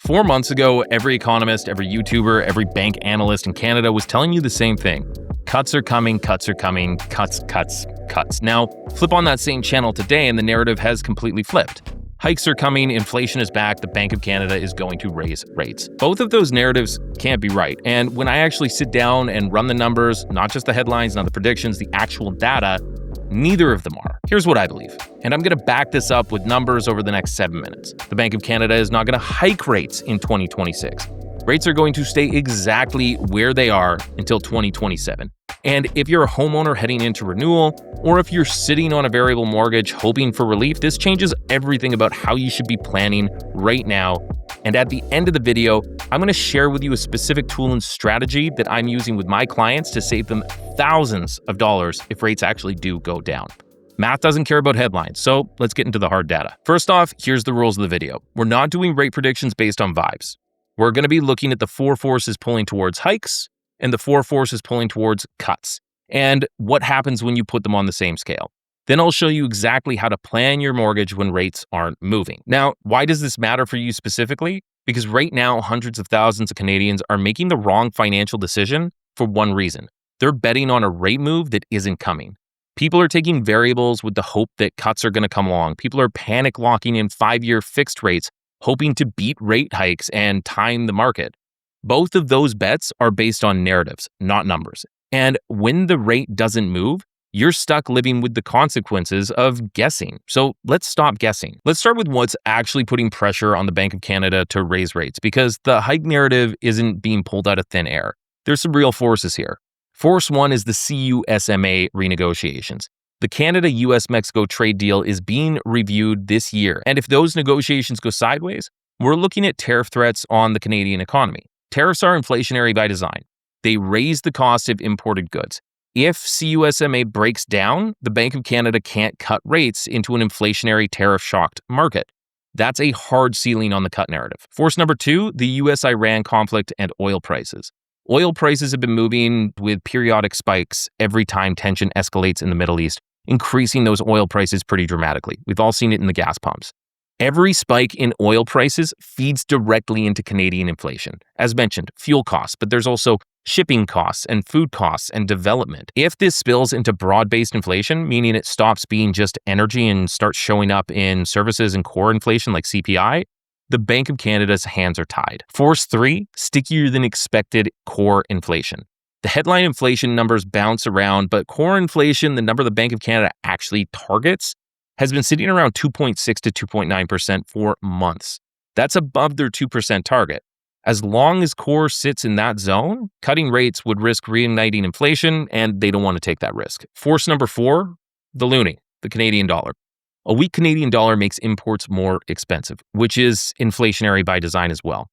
4 months ago, every economist, every YouTuber, every bank analyst in Canada was telling you the same thing. Cuts are coming, cuts are coming, cuts, cuts, cuts. Now, flip on that same channel today and the narrative has completely flipped. Hikes are coming, inflation is back, the Bank of Canada is going to raise rates. Both of those narratives can't be right. And when I actually sit down and run the numbers, not just the headlines, not the predictions, the actual data, neither of them are. Here's what I believe, and I'm going to back this up with numbers over the next 7 minutes. The Bank of Canada is not going to hike rates in 2026. Rates are going to stay exactly where they are until 2027. And if you're a homeowner heading into renewal, or if you're sitting on a variable mortgage hoping for relief, this changes everything about how you should be planning right now. And at the end of the video, I'm going to share with you a specific tool and strategy that I'm using with my clients to save them thousands of dollars if rates actually do go down. Math doesn't care about headlines, so let's get into the hard data. First off, here's the rules of the video. We're not doing rate predictions based on vibes. We're going to be looking at the 4 forces pulling towards hikes and the 4 forces pulling towards cuts, and what happens when you put them on the same scale. Then I'll show you exactly how to plan your mortgage when rates aren't moving. Now, why does this matter for you specifically? Because right now, hundreds of thousands of Canadians are making the wrong financial decision for one reason. They're betting on a rate move that isn't coming. People are taking variables with the hope that cuts are going to come along. People are panic locking in 5-year fixed rates, hoping to beat rate hikes and time the market. Both of those bets are based on narratives, not numbers. And when the rate doesn't move, you're stuck living with the consequences of guessing. So let's stop guessing. Let's start with what's actually putting pressure on the Bank of Canada to raise rates, because the hike narrative isn't being pulled out of thin air. There's some real forces here. Force 1 is the CUSMA renegotiations. The Canada-US-Mexico trade deal is being reviewed this year. And if those negotiations go sideways, we're looking at tariff threats on the Canadian economy. Tariffs are inflationary by design. They raise the cost of imported goods. If CUSMA breaks down, the Bank of Canada can't cut rates into an inflationary tariff-shocked market. That's a hard ceiling on the cut narrative. Force number 2, the US-Iran conflict and oil prices. Oil prices have been moving with periodic spikes every time tension escalates in the Middle East, increasing those oil prices pretty dramatically. We've all seen it in the gas pumps. Every spike in oil prices feeds directly into Canadian inflation. As mentioned, fuel costs, but there's also shipping costs and food costs and development. If this spills into broad-based inflation, meaning it stops being just energy and starts showing up in services and core inflation like CPI, the Bank of Canada's hands are tied. Force 3, stickier than expected core inflation. The headline inflation numbers bounce around, but core inflation, the number the Bank of Canada actually targets, has been sitting around 2.6 to 2.9% for months. That's above their 2% target. As long as core sits in that zone, cutting rates would risk reigniting inflation, and they don't want to take that risk. Force number 4, the loonie, the Canadian dollar. A weak Canadian dollar makes imports more expensive, which is inflationary by design as well.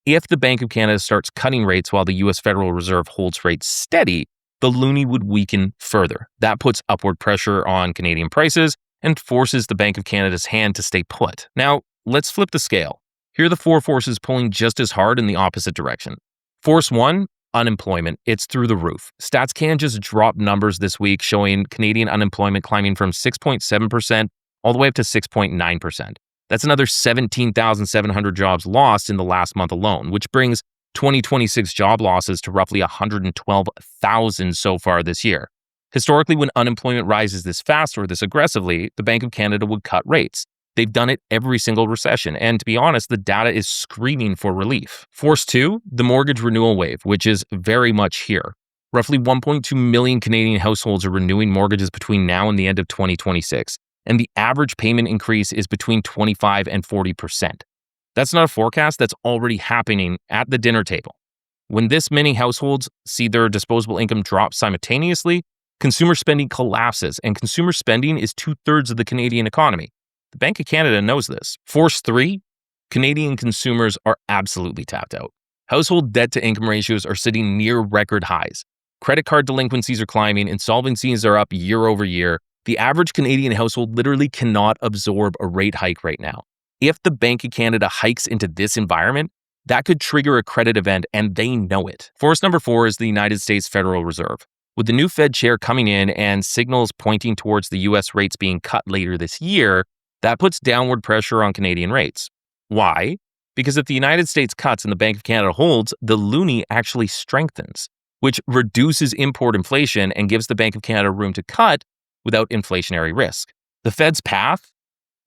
If the Bank of Canada starts cutting rates while the US Federal Reserve holds rates steady, the loonie would weaken further. That puts upward pressure on Canadian prices and forces the Bank of Canada's hand to stay put. Now, let's flip the scale. Here are the 4 forces pulling just as hard in the opposite direction. Force 1, unemployment. It's through the roof. Stats Can just dropped numbers this week showing Canadian unemployment climbing from 6.7% all the way up to 6.9%. That's another 17,700 jobs lost in the last month alone, which brings 2026 job losses to roughly 112,000 so far this year. Historically, when unemployment rises this fast or this aggressively, the Bank of Canada would cut rates. They've done it every single recession, and to be honest, the data is screaming for relief. Force 2, the mortgage renewal wave, which is very much here. Roughly 1.2 million Canadian households are renewing mortgages between now and the end of 2026, and the average payment increase is between 25 and 40%. That's not a forecast, that's already happening at the dinner table. When this many households see their disposable income drop simultaneously, consumer spending collapses, and consumer spending is 2/3 of the Canadian economy. The Bank of Canada knows this. Force 3, Canadian consumers are absolutely tapped out. Household debt-to-income ratios are sitting near record highs. Credit card delinquencies are climbing, insolvencies are up year over year. The average Canadian household literally cannot absorb a rate hike right now. If the Bank of Canada hikes into this environment, that could trigger a credit event, and they know it. Force number 4 is the United States Federal Reserve. With the new Fed chair coming in and signals pointing towards the US rates being cut later this year, that puts downward pressure on Canadian rates. Why? Because if the United States cuts and the Bank of Canada holds, the loonie actually strengthens, which reduces import inflation and gives the Bank of Canada room to cut without inflationary risk. The Fed's path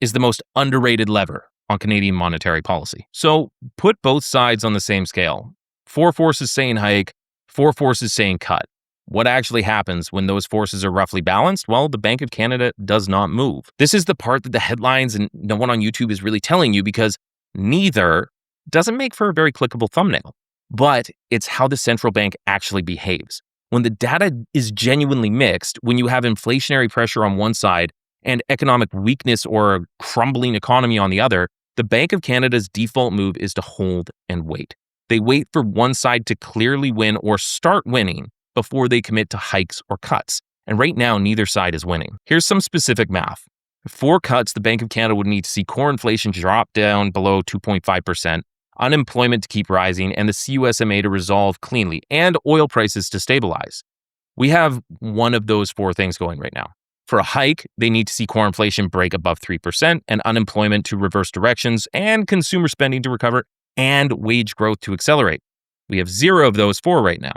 is the most underrated lever on Canadian monetary policy. So put both sides on the same scale. 4 forces saying hike, 4 forces saying cut. What actually happens when those forces are roughly balanced? Well, the Bank of Canada does not move. This is the part that the headlines and no one on YouTube is really telling you, because neither doesn't make for a very clickable thumbnail. But it's how the central bank actually behaves. When the data is genuinely mixed, when you have inflationary pressure on one side and economic weakness or a crumbling economy on the other, the Bank of Canada's default move is to hold and wait. They wait for one side to clearly win or start winning before they commit to hikes or cuts. And right now, neither side is winning. Here's some specific math. For cuts, the Bank of Canada would need to see core inflation drop down below 2.5%, unemployment to keep rising, and the CUSMA to resolve cleanly, and oil prices to stabilize. We have one of those 4 things going right now. For a hike, they need to see core inflation break above 3%, and unemployment to reverse directions, and consumer spending to recover, and wage growth to accelerate. We have 0 of those 4 right now.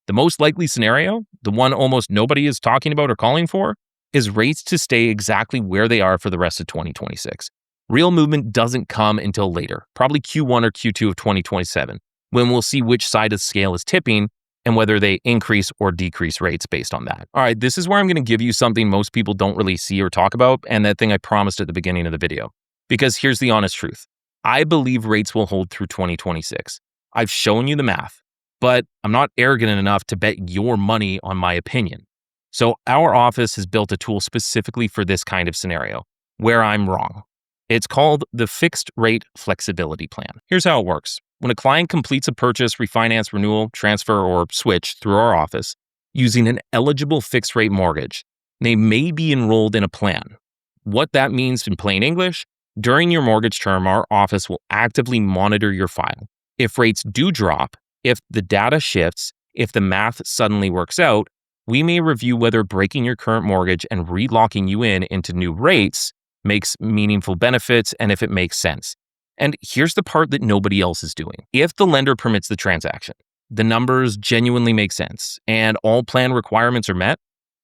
The most likely scenario, the one almost nobody is talking about or calling for, is rates to stay exactly where they are for the rest of 2026. Real movement doesn't come until later, probably Q1 or Q2 of 2027, when we'll see which side of the scale is tipping and whether they increase or decrease rates based on that. All right, this is where I'm going to give you something most people don't really see or talk about, and that thing I promised at the beginning of the video. Because here's the honest truth. I believe rates will hold through 2026. I've shown you the math, but I'm not arrogant enough to bet your money on my opinion. So our office has built a tool specifically for this kind of scenario, where I'm wrong. It's called the Fixed Rate Flexibility Plan. Here's how it works. When a client completes a purchase, refinance, renewal, transfer, or switch through our office using an eligible fixed rate mortgage, they may be enrolled in a plan. What that means in plain English, during your mortgage term, our office will actively monitor your file. If rates do drop, if the data shifts, if the math suddenly works out, we may review whether breaking your current mortgage and relocking you into new rates makes meaningful benefits and if it makes sense. And here's the part that nobody else is doing. If the lender permits the transaction, the numbers genuinely make sense, and all plan requirements are met,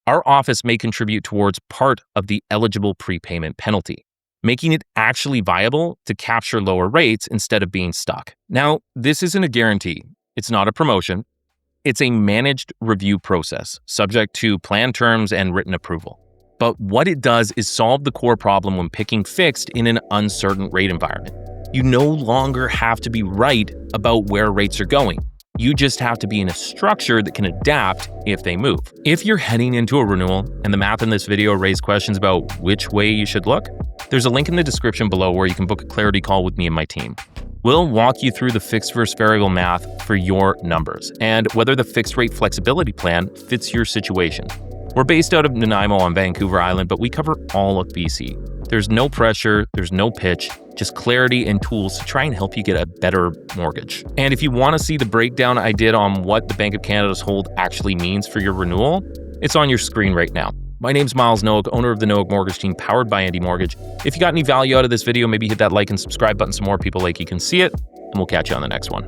our office may contribute towards part of the eligible prepayment penalty, making it actually viable to capture lower rates instead of being stuck. Now, this isn't a guarantee. It's not a promotion. It's a managed review process, subject to plan terms and written approval. But what it does is solve the core problem when picking fixed in an uncertain rate environment. You no longer have to be right about where rates are going. You just have to be in a structure that can adapt if they move. If you're heading into a renewal and the math in this video raised questions about which way you should look, there's a link in the description below where you can book a clarity call with me and my team. We'll walk you through the fixed versus variable math for your numbers and whether the fixed rate flexibility plan fits your situation. We're based out of Nanaimo on Vancouver Island, but we cover all of BC. There's no pressure, there's no pitch, just clarity and tools to try and help you get a better mortgage. And if you want to see the breakdown I did on what the Bank of Canada's hold actually means for your renewal, it's on your screen right now. My name's Myles Nowik, owner of the Nowik Mortgage Team, powered by Andy Mortgage. If you got any value out of this video, maybe hit that like and subscribe button so more people like you can see it, and we'll catch you on the next one.